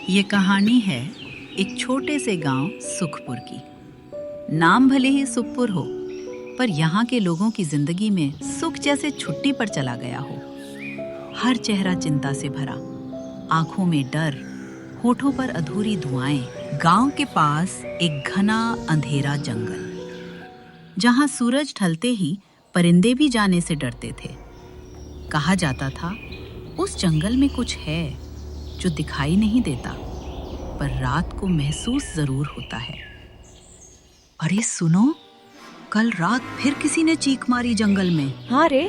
ये कहानी है एक छोटे से गांव सुखपुर की। नाम भले ही सुखपुर हो, पर यहाँ के लोगों की जिंदगी में सुख जैसे छुट्टी पर चला गया हो। हर चेहरा चिंता से भरा, आंखों में डर, होठों पर अधूरी दुआएं। गांव के पास एक घना अंधेरा जंगल, जहाँ सूरज ढलते ही परिंदे भी जाने से डरते थे। कहा जाता था उस जंगल में कुछ है जो दिखाई नहीं देता, पर रात को महसूस जरूर होता है। अरे सुनो, कल रात फिर किसी ने चीख मारी जंगल में। हाँ रे,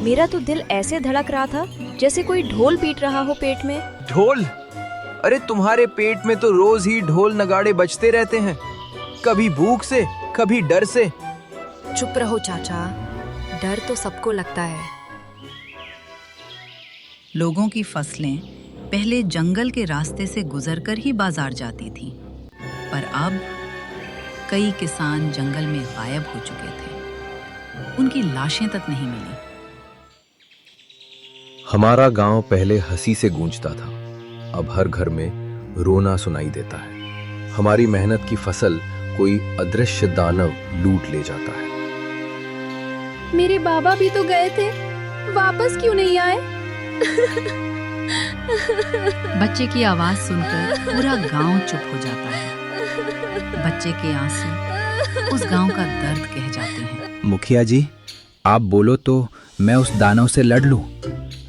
मेरा तो दिल ऐसे धड़क रहा था जैसे कोई ढोल पीट रहा हो पेट में। ढोल? अरे तुम्हारे पेट में तो रोज ही ढोल नगाड़े बजते रहते हैं, कभी भूख से कभी डर से। चुप रहो चाचा, डर तो सबको लगता है। लोगों की फसलें पहले जंगल के रास्ते से गुजरकर ही बाजार जाती थीं, पर अब कई किसान जंगल में गायब हो चुके थे। उनकी लाशें तक नहीं मिली। हमारा गांव पहले हंसी से गूंजता था, अब हर घर में रोना सुनाई देता है। हमारी मेहनत की फसल कोई अदृश्य दानव लूट ले जाता है। मेरे बाबा भी तो गए थे, वापस क्यों नहीं आए? बच्चे की आवाज सुनकर पूरा गांव चुप हो जाता है। बच्चे के आंसू उस गांव का दर्द कह जाते हैं। मुखिया जी, आप बोलो तो मैं उस दानव से लड़ लूं।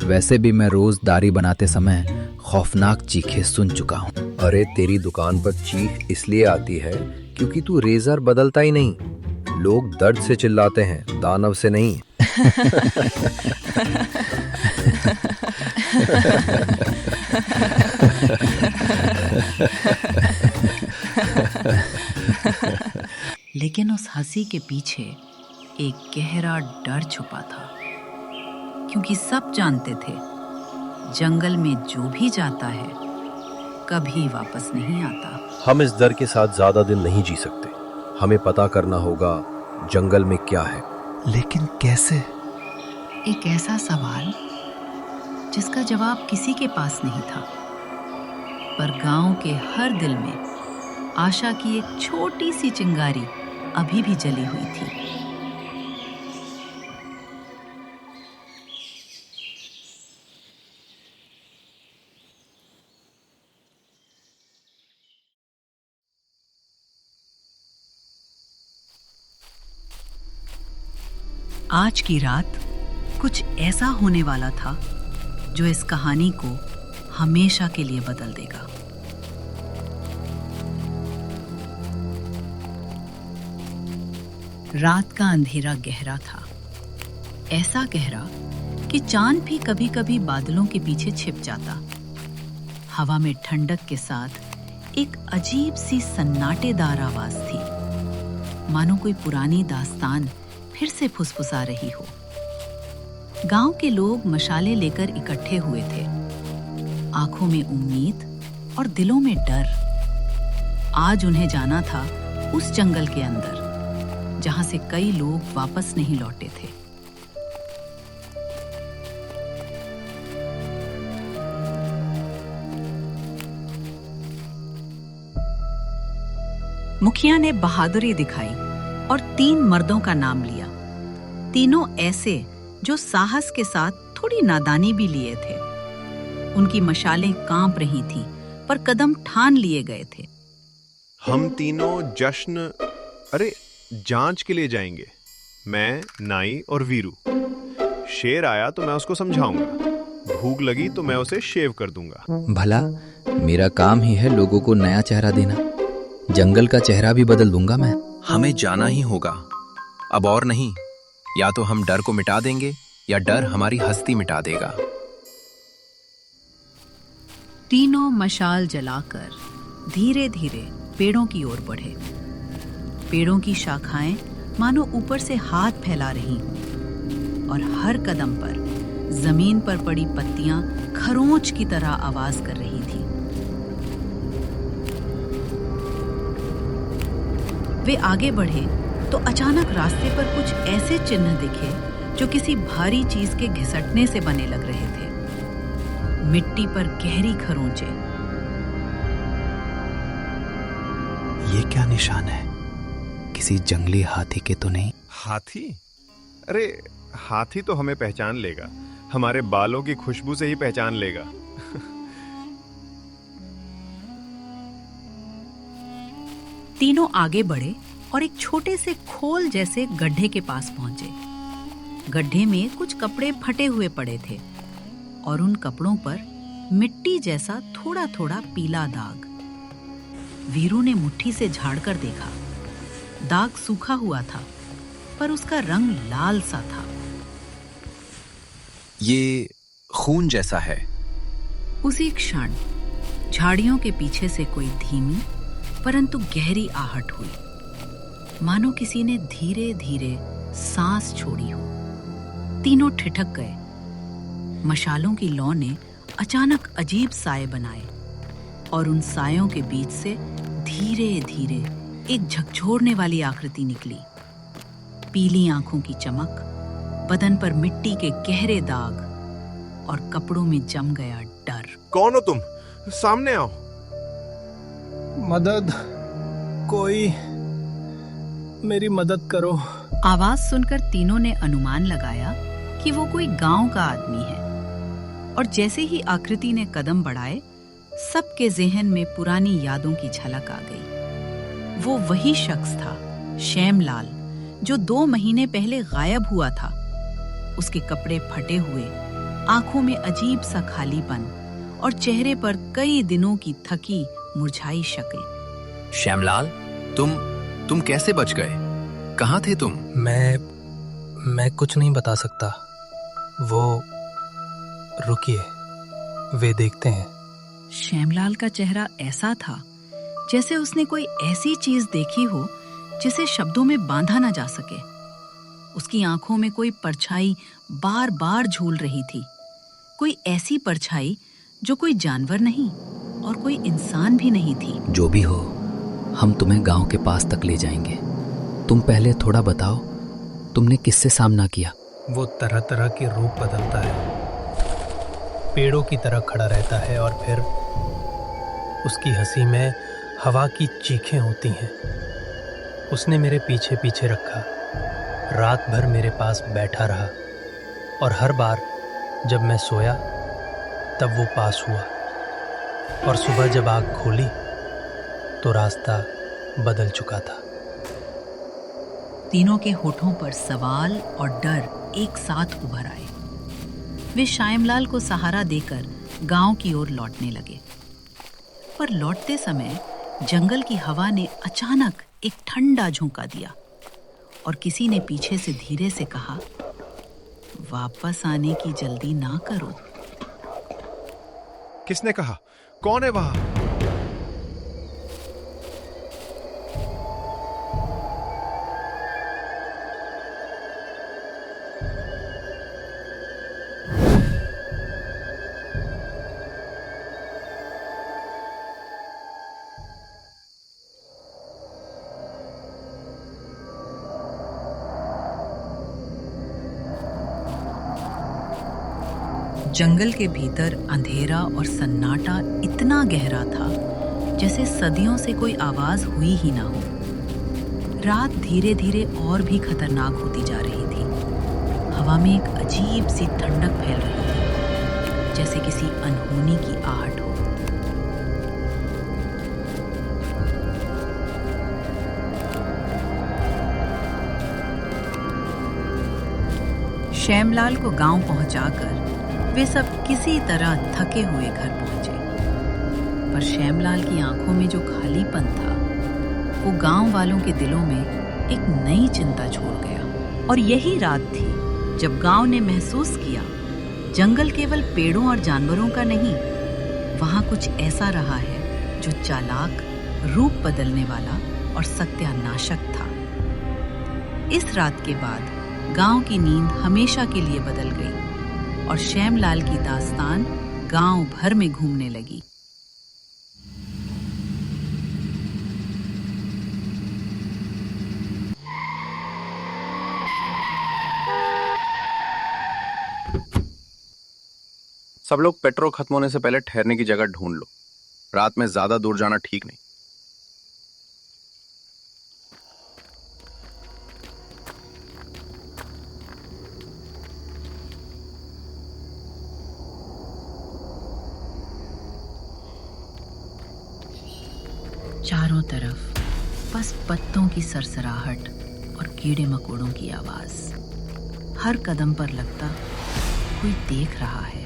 वैसे भी मैं रोज दाढ़ी बनाते समय खौफनाक चीखें सुन चुका हूं। अरे तेरी दुकान पर चीख इसलिए आती है क्योंकि तू रेजर बदलता ही नहीं। लोग दर्द से चिल्लाते हैं, दानव से नहीं। लेकिन उस हंसी के पीछे एक गहरा डर छुपा था, क्योंकि सब जानते थे जंगल में जो भी जाता है कभी वापस नहीं आता। हम इस डर के साथ ज्यादा दिन नहीं जी सकते। हमें पता करना होगा जंगल में क्या है। लेकिन कैसे? एक ऐसा सवाल जिसका जवाब किसी के पास नहीं था, पर गांव के हर दिल में आशा की एक छोटी सी चिंगारी अभी भी जली हुई थी। आज की रात कुछ ऐसा होने वाला था जो इस कहानी को हमेशा के लिए बदल देगा। रात का अंधेरा गहरा था, ऐसा गहरा कि चांद भी कभी-कभी बादलों के पीछे छिप जाता। हवा में ठंडक के साथ एक अजीब सी सन्नाटेदार आवाज थी, मानो कोई पुरानी दास्तान फिर से फुसफुसा रही हो। गांव के लोग मशाले लेकर इकट्ठे हुए थे, आंखों में उम्मीद और दिलों में डर। आज उन्हें जाना था उस जंगल के अंदर जहां से कई लोग वापस नहीं लौटे थे। मुखिया ने बहादुरी दिखाई और 3 मर्दों का नाम लिया। तीनों ऐसे जो साहस के साथ थोड़ी नादानी भी लिए थे। उनकी मशालें कांप रही थीं, पर कदम ठान लिए गए थे। हम तीनों जांच के लिए जाएंगे। मैं, नाई और वीरू। शेर आया तो मैं उसको समझाऊंगा, भूख लगी तो मैं उसे शेव कर दूंगा। भला मेरा काम ही है लोगों को नया चेहरा देना। जंगल का चेहरा भी बदल दूंगा मैं। हमें जाना ही होगा, अब और नहीं। या तो हम डर को मिटा देंगे या डर हमारी हस्ती मिटा देगा। तीनों मशाल जलाकर धीरे धीरे पेड़ों की ओर बढ़े। पेड़ों की शाखाएं मानो ऊपर से हाथ फैला रही हों, और हर कदम पर जमीन पर पड़ी पत्तियां खरोंच की तरह आवाज कर रही थी। वे आगे बढ़े तो अचानक रास्ते पर कुछ ऐसे चिन्ह दिखे जो किसी भारी चीज के घिसटने से बने लग रहे थे। मिट्टी पर गहरी खरोंचें, ये क्या निशान है? किसी जंगली हाथी के तो नहीं? हाथी? अरे हाथी तो हमें पहचान लेगा, हमारे बालों की खुशबू से ही पहचान लेगा। तीनों आगे बढ़े और एक छोटे से खोल जैसे गड्ढे के पास पहुंचे। गड्ढे में कुछ कपड़े फटे हुए पड़े थे और उन कपड़ों पर मिट्टी जैसा थोड़ा थोड़ा पीला दाग। वीरू ने मुट्ठी से झाड़कर देखा। दाग सूखा हुआ था, पर उसका रंग लाल सा था। ये खून जैसा है। उसी क्षण झाड़ियों के पीछे से कोई धीमी परंतु गहरी आहट हुई, मानो किसी ने धीरे धीरे सांस छोड़ी हो। तीनों ठिठक गए। मशालों की लौ ने अचानक अजीब साए बनाए और उन सायों के बीच से धीरे धीरे एक झकझोरने वाली आकृति निकली। पीली आंखों की चमक, बदन पर मिट्टी के गहरे दाग और कपड़ों में जम गया डर। कौन हो तुम? सामने आओ। मदद, कोई मेरी मदद करो। आवाज सुनकर तीनों ने अनुमान लगाया कि वो कोई गांव का आदमी है, और जैसे ही आकृति ने कदम बढ़ाए, सबके ज़हन में पुरानी यादों की झलक आ गई। वो वही शख्स था, श्यामलाल, जो 2 महीने पहले गायब हुआ था। उसके कपड़े फटे हुए, आंखों में अजीब सा खालीपन और चेहरे पर कई दिनों की थकी मुरझाई शक्ल। श्यामलाल, तुम कैसे बच गए? कहाँ थे तुम? मैं कुछ नहीं बता सकता। वो, रुकिए, वे देखते हैं। श्यामलाल का चेहरा ऐसा था जैसे उसने कोई ऐसी चीज देखी हो जिसे शब्दों में बांधा ना जा सके। उसकी आंखों में कोई परछाई बार बार झूल रही थी, कोई ऐसी परछाई जो कोई जानवर नहीं और कोई इंसान भी नहीं थी। जो भी हो, हम तुम्हें गांव के पास तक ले जाएंगे। तुम पहले थोड़ा बताओ, तुमने किससे सामना किया? वो तरह तरह के रूप बदलता है, पेड़ों की तरह खड़ा रहता है और फिर उसकी हंसी में हवा की चीखें होती हैं। उसने मेरे पीछे पीछे रखा, रात भर मेरे पास बैठा रहा और हर बार जब मैं सोया तब वो पास हुआ, और सुबह जब आँख खोली तो रास्ता बदल चुका था। तीनों के होठों पर सवाल और डर एक साथ उभर आए। वे श्यामलाल को सहारा देकर गांव की ओर लौटने लगे, पर लौटते समय जंगल की हवा ने अचानक एक ठंडा झोंका दिया और किसी ने पीछे से धीरे से कहा, वापस आने की जल्दी ना करो। किसने कहा? कौन है वहां? जंगल के भीतर अंधेरा और सन्नाटा इतना गहरा था जैसे सदियों से कोई आवाज हुई ही ना हो। रात धीरे धीरे और भी खतरनाक होती जा रही थी। हवा में एक अजीब सी ठंडक फैल रही थी, जैसे किसी अनहोनी की आहट हो। श्यामलाल को गांव पहुंचाकर वे सब किसी तरह थके हुए घर पहुंचे, पर श्यामलाल की आंखों में जो खालीपन था वो गांव वालों के दिलों में एक नई चिंता छोड़ गया। और यही रात थी जब गांव ने महसूस किया, जंगल केवल पेड़ों और जानवरों का नहीं, वहां कुछ ऐसा रहा है जो चालाक, रूप बदलने वाला और सत्यानाशक था। इस रात के बाद गांव की नींद हमेशा के लिए बदल गई और श्यामलाल की दास्तान गांव भर में घूमने लगी। सब लोग पेट्रोल खत्म होने से पहले ठहरने की जगह ढूंढ लो। रात में ज्यादा दूर जाना ठीक नहीं। चारों तरफ बस पत्तों की सरसराहट और कीड़े मकोड़ों की आवाज। हर कदम पर लगता कोई देख रहा है,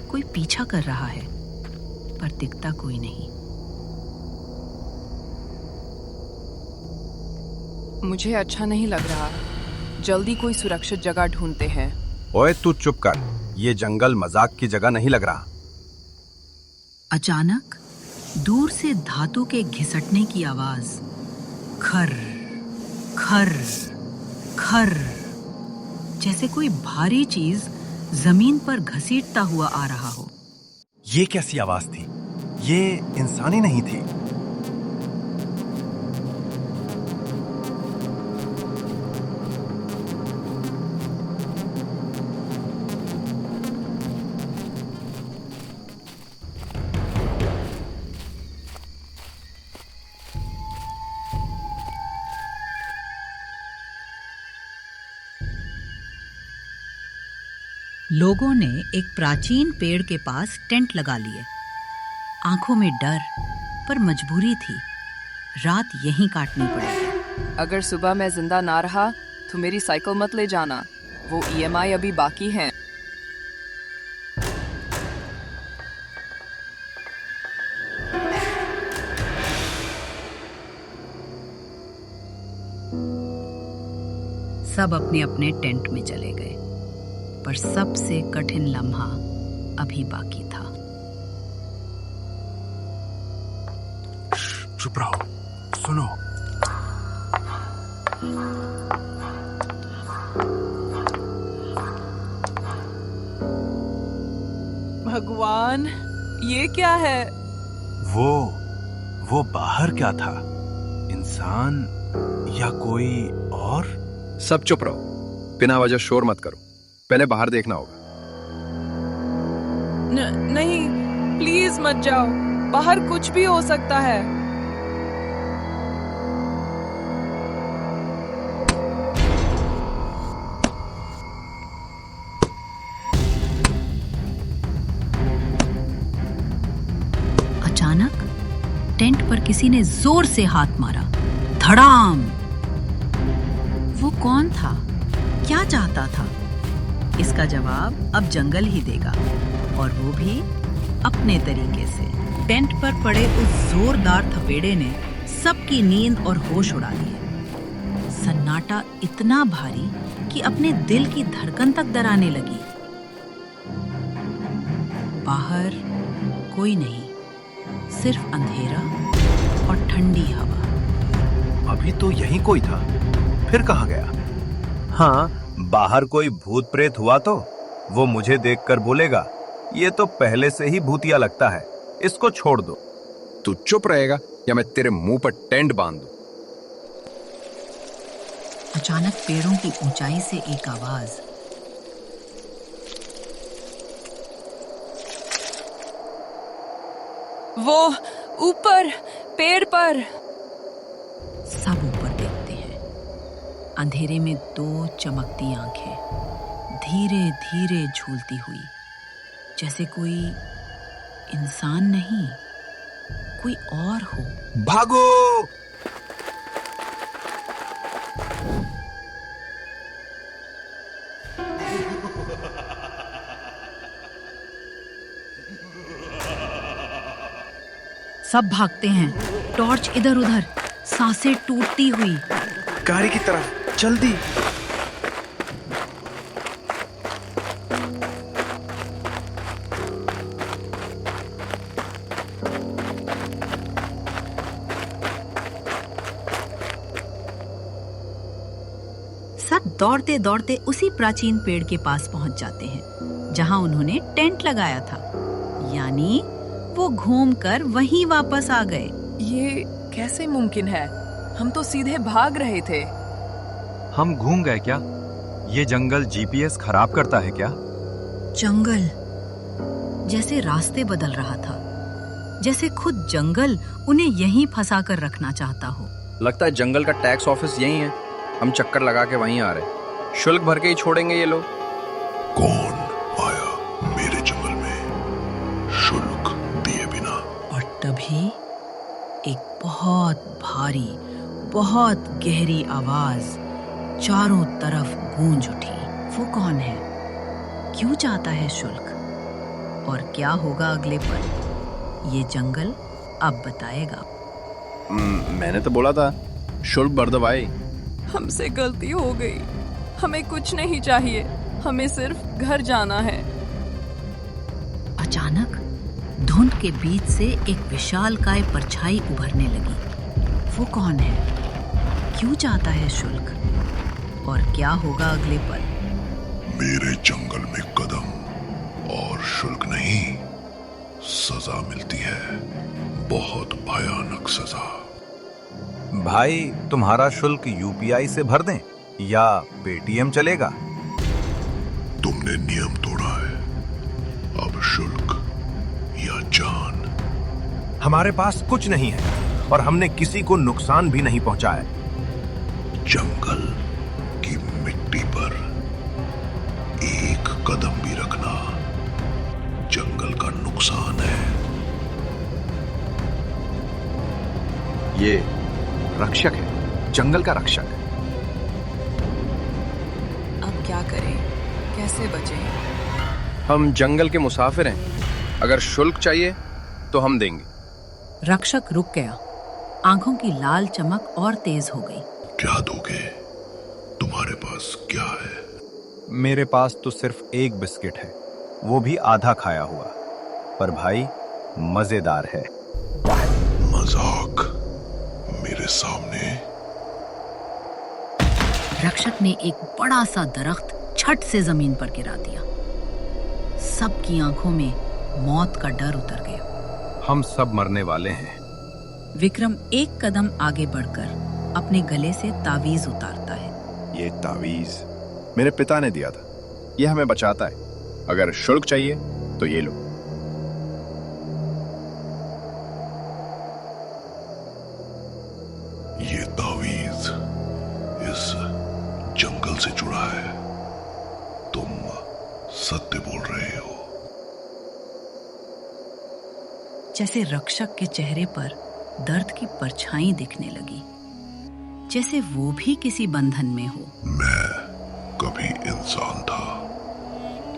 कोई पीछा कर रहा है, पर दिखता कोई नहीं। मुझे अच्छा नहीं लग रहा। जल्दी कोई सुरक्षित जगह ढूंढते हैं। ओए तू चुप कर, ये जंगल मजाक की जगह नहीं लग रहा। अचानक दूर से धातु के घिसटने की आवाज, खर खर खर, जैसे कोई भारी चीज जमीन पर घसीटता हुआ आ रहा हो। ये कैसी आवाज थी? ये इंसानी नहीं थी। लोगों ने एक प्राचीन पेड़ के पास टेंट लगा लिए। आंखों में डर, पर मजबूरी थी, रात यहीं काटनी पड़ेगी। अगर सुबह मैं जिंदा ना रहा तो मेरी साइकिल मत ले जाना, वो EMI अभी बाकी है। सब अपने अपने टेंट में चले गए, पर सबसे कठिन लम्हा अभी बाकी था। चुप रहो, सुनो। भगवान, ये क्या है? वो बाहर क्या था? इंसान या कोई और? सब चुप रहो, बिना वजह शोर मत करो। पहले बाहर देखना होगा। नहीं, प्लीज मत जाओ, बाहर कुछ भी हो सकता है। अचानक टेंट पर किसी ने जोर से हाथ मारा। धड़ाम! वो कौन था? क्या चाहता था? इसका जवाब अब जंगल ही देगा, और वो भी अपने तरीके से। टेंट पर पड़े उस जोरदार थपेड़े ने सबकी नींद और होश उड़ा दिए। सन्नाटा इतना भारी कि अपने दिल की धड़कन तक डराने लगी। बाहर कोई नहीं, सिर्फ अंधेरा और ठंडी हवा। अभी तो यहीं कोई था, फिर कहाँ गया? हाँ, बाहर कोई भूत प्रेत हुआ तो वो मुझे देखकर बोलेगा, ये तो पहले से ही भूतिया लगता है, इसको छोड़ दो। तू चुप रहेगा या मैं तेरे मुंह पर टेंट बांध दूं? अचानक पेड़ों की ऊंचाई से एक आवाज, वो ऊपर पेड़ पर। सब ऊपर देखते हैं। अंधेरे में दो चमकती आंखें धीरे धीरे झूलती हुई, जैसे कोई इंसान नहीं, कोई और हो। भागो! सब भागते हैं, टॉर्च इधर उधर, सांसें टूटती हुई। गाड़ी की तरफ, जल्दी! सब दौड़ते दौड़ते उसी प्राचीन पेड़ के पास पहुंच जाते हैं जहां उन्होंने टेंट लगाया था। यानी वो घूमकर वहीं वापस आ गए। ये कैसे मुमकिन है? हम तो सीधे भाग रहे थे। हम घूम गए क्या? ये जंगल GPS खराब करता है क्या? जंगल जैसे रास्ते बदल रहा था, जैसे खुद जंगल उन्हें यहीं फंसा कर रखना चाहता हो। लगता है जंगल का टैक्स ऑफिस यही है। हम चक्कर लगा के वहीं आ रहे। शुल्क भर के ही छोड़ेंगे ये लोग। कौन आया मेरे जंगल में शुल्क दिए बिना? और तभी एक बहुत भारी, बहुत गहरी आवाज चारों तरफ गूंज उठी। वो कौन है? क्यों चाहता है शुल्क? और क्या होगा अगले पल? ये जंगल अब बताएगा। मैंने तो बोला था शुल्क भर दो भाई। हमसे गलती हो गई, हमें कुछ नहीं चाहिए, हमें सिर्फ घर जाना है। अचानक धुंध के बीच से एक विशालकाय परछाई उभरने लगी। वो कौन है? क्यों चाहता है शुल्क? और क्या होगा अगले पल? मेरे जंगल में कदम और शुल्क नहीं, सजा मिलती है, बहुत भयानक सजा। भाई तुम्हारा शुल्क यूपीआई से भर दें या पेटीएम चलेगा? तुमने नियम तोड़ा है, अब शुल्क या जान। हमारे पास कुछ नहीं है और हमने किसी को नुकसान भी नहीं पहुंचाया। जंगल की मिट्टी पर एक कदम भी रखना जंगल का नुकसान है। ये रक्षक है, जंगल का रक्षक। अब क्या करें, कैसे बचें? हम जंगल के मुसाफिर हैं, अगर शुल्क चाहिए तो हम देंगे। रक्षक रुक गया, आंखों की लाल चमक और तेज हो गई। क्या दोगे? तुम्हारे पास क्या है? मेरे पास तो सिर्फ एक बिस्किट है, वो भी आधा खाया हुआ, पर भाई मजेदार है। मजाक मेरे सामने? रक्षक ने एक बड़ा सा दरख्त छट से जमीन पर गिरा दिया। सबकी आंखों में मौत का डर उतर गया। हम सब मरने वाले हैं। विक्रम एक कदम आगे बढ़कर अपने गले से तावीज उतारता है। ये तावीज मेरे पिता ने दिया था, ये हमें बचाता है। अगर शुल्क चाहिए तो ये लो। ये तावीज इस जंगल से जुड़ा है। तुम सत्य बोल रहे हो। जैसे रक्षक के चेहरे पर दर्द की परछाई दिखने लगी, जैसे वो भी किसी बंधन में हो। मैं कभी इंसान था,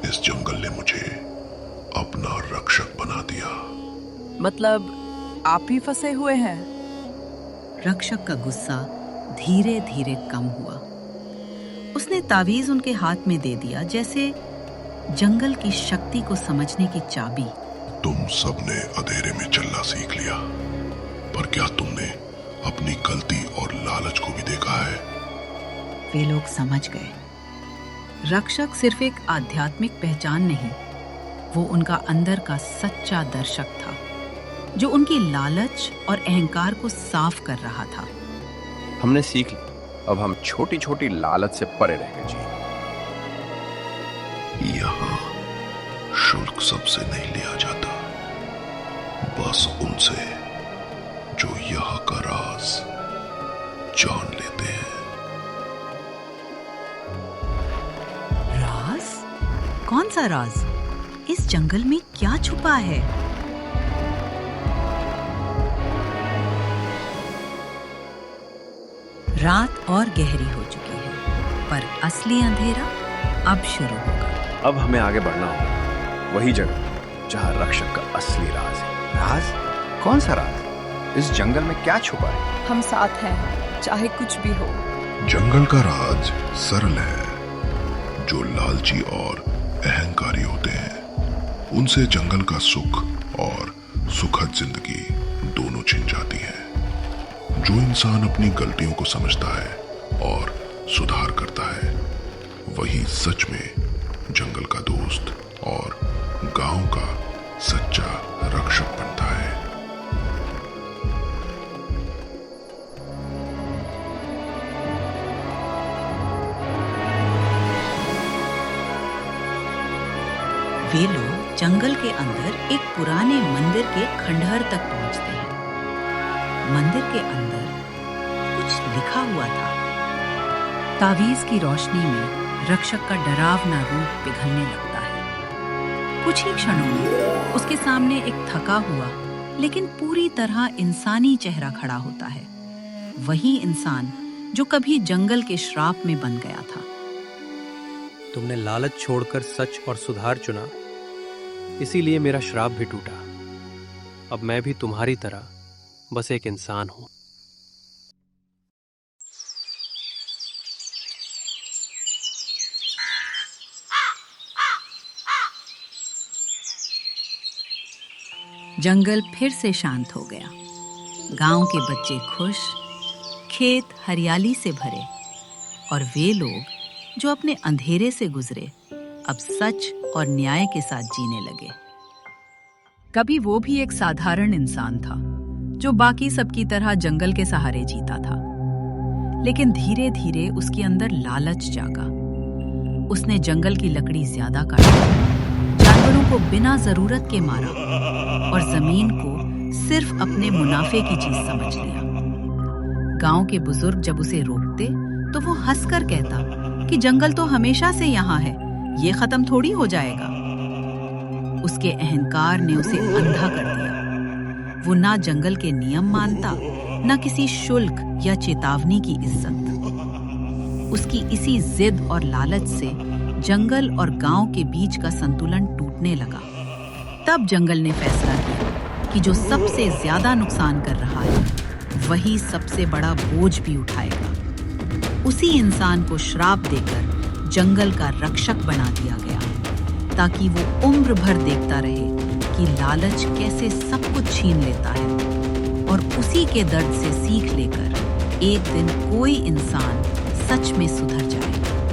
इस जंगल ने मुझे अपना रक्षक बना दिया। मतलब आप ही फंसे हुए हैं? रक्षक का गुस्सा धीरे धीरे कम हुआ। उसने तावीज उनके हाथ में दे दिया, जैसे जंगल की शक्ति को समझने की चाबी। तुम सबने अंधेरे में चलना सीख लिया, पर क्या तुमने अपनी गलती और लालच को भी देखा है? वे लोग समझ गए, रक्षक सिर्फ एक आध्यात्मिक पहचान नहीं, वो उनका अंदर का सच्चा दर्शक था, जो उनकी लालच और अहंकार को साफ कर रहा था। हमने सीख ली, अब हम छोटी छोटी लालच से परे रहेंगे जी। यहाँ शुल्क सबसे नहीं लिया जाता, बस उनसे जो यहाँ का राज जान लेते हैं। राज? कौन सा राज? इस जंगल में क्या छुपा है? रात और गहरी हो चुकी है, पर असली अंधेरा अब शुरू होगा। अब हमें आगे बढ़ना होगा, वही जगह जहाँ रक्षक का असली राज है। राज? कौन सा राज? इस जंगल में क्या छुपा है? हम साथ हैं, चाहे कुछ भी हो। जंगल का राज सरल है। जो लालची और अहंकारी होते हैं, उनसे जंगल का सुख और सुखद जिंदगी दोनों छिन जाती है। जो इंसान अपनी गलतियों को समझता है और सुधार करता है, वही सच में जंगल का दोस्त और गांव का सच्चा रक्षक बनता है। वे लोग जंगल के अंदर एक पुराने मंदिर के खंडहर तक पहुंचते हैं। मंदिर के अंदर कुछ लिखा हुआ था। तावीज की रोशनी में रक्षक का डरावना रूप पिघलने लगता है। कुछ ही क्षणों में उसके सामने एक थका हुआ लेकिन पूरी तरह इंसानी चेहरा खड़ा होता है। वही इंसान जो कभी जंगल के श्राप में बन गया था। तुमने लालच छोड़कर सच और सुधार चुना, इसीलिए मेरा श्राप भी टूटा। अब मैं भी तुम्हारी तरह बस एक इंसान हूं। जंगल फिर से शांत हो गया। गांव के बच्चे खुश, खेत हरियाली से भरे और वे लोग जो अपने अंधेरे से गुजरे अब सच और न्याय के साथ जीने लगे। कभी वो भी एक साधारण इंसान था जो बाकी सबकी तरह जंगल के सहारे जीता था, लेकिन धीरे धीरे उसके अंदर लालच जागा। उसने जंगल की लकड़ी ज्यादा काटी, जानवरों को बिना जरूरत के मारा और जमीन को सिर्फ अपने मुनाफे की चीज समझ लिया। गांव के बुजुर्ग जब उसे रोकते तो वो हंसकर कहता कि जंगल तो हमेशा से यहाँ है, ये खत्म थोड़ी हो जाएगा। उसके अहंकार ने उसे अंधा कर दिया। वो ना जंगल के नियम मानता, ना किसी शुल्क या चेतावनी की इज्जत। उसकी इसी जिद और लालच से जंगल और गांव के बीच का संतुलन टूटने लगा। तब जंगल ने फैसला किया कि जो सबसे ज्यादा नुकसान कर रहा है वही सबसे बड़ा बोझ भी उठाएगा। उसी इंसान को श्राप देकर जंगल का रक्षक बना दिया गया, ताकि वो उम्र भर देखता रहे कि लालच कैसे सब कुछ छीन लेता है, और उसी के दर्द से सीख लेकर एक दिन कोई इंसान सच में सुधर जाए।